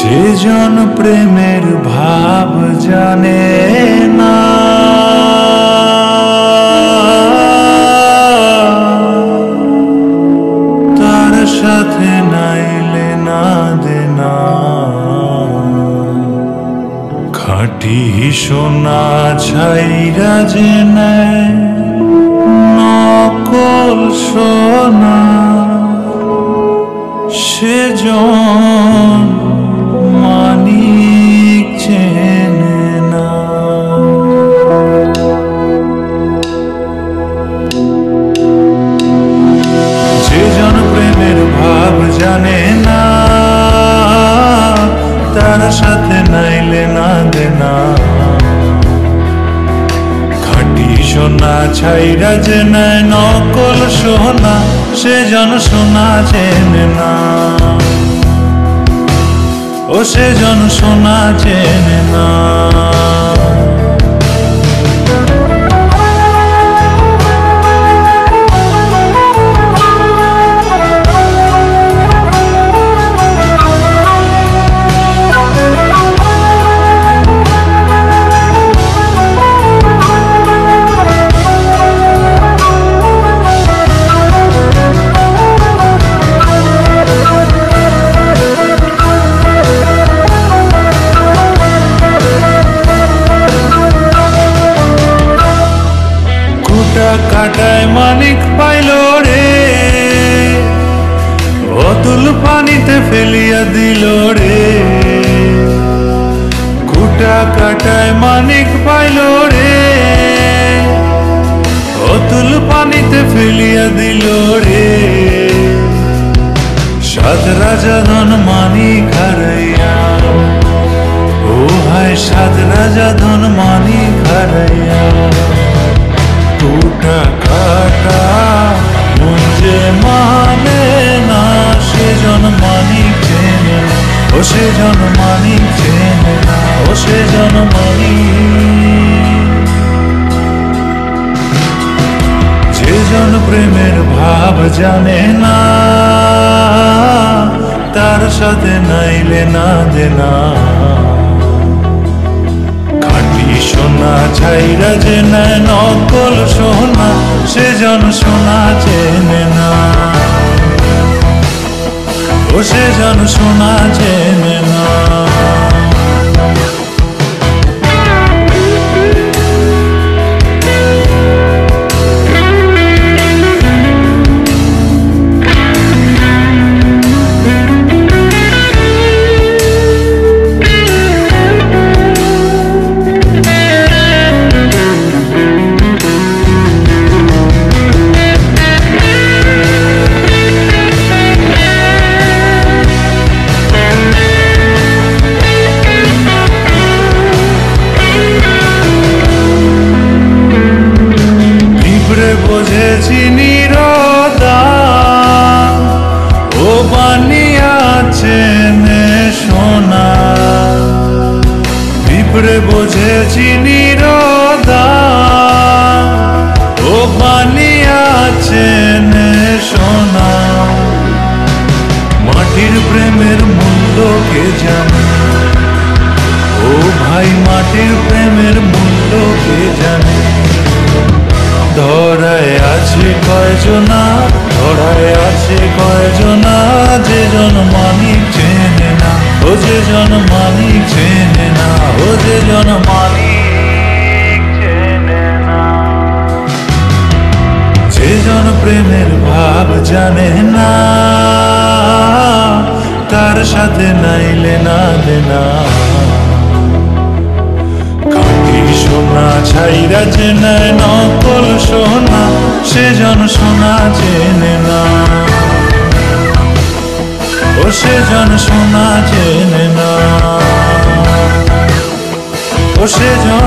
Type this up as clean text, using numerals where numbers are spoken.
যে জন প্রেমের ভাব জানে না, তার সাথে নাইলে না দেনা। খাঁটি সোনা ছাইরা যে নেয় নকল সোনা, সেজন মানিক চেনে না। যে জন প্রেমের ভাব জানে না, তার সাথে নাইলে না দেনা। খাঁটি সোনা ছাইরা যে নেয় নকল সোনা, সেজন সোনা চেনে না। ও সেজন সোনা চেনে না। কাটায় মানিক পাইল রে, অতুল পানিতে ফেলিয়া দিল রে। কুটা কাটায় মানিক পাইল রে, অতুল পানিতে ফেলিয়া দিল রে। সাত রাজা ধন মানিক হারাইয়া, ও ভাই সাত রাজা ধন মানিক হারাইয়া। কুটা কাটা মন যে মানে না, সেজন মানিক চেনে না। ও সেজন মানিক চেনে না। ও সেজন মানিক। যে জন প্রেমের ভাব জানে না, তার সাথে নাইলে না দেনা। সোনা ছাইরা যে নেয় নকল সোনা, সেজন সোনা চেনে না। ও সেজন সোনা চেনে না। বোঝেছি নিরদান, ও বানিয়াছেন সোনা। পিঁপড়ে বোঝেছি নিরদান, ও বানিয়াছেন সোনা। মাটির প্রেমের মূল্য কে জানে, ও ভাই মাটির প্রেমের মূল্য কে জানে। ধরায় আছে কয়জনা, ধরায় আছে কয়জনা, যে জন মানিক চেনে না। ও যে জন মানিক চেনে না। ও যে জন মানিক চেনে না। যে জন প্রেমের ভাব জানে না, তার সাথে নাইলে না দেনা। সোনা ছাইরা যে নেয় নকল সোনা, সেজন সোনা চেনে না। ও সেজন সোনা চেনে না। ও সেজন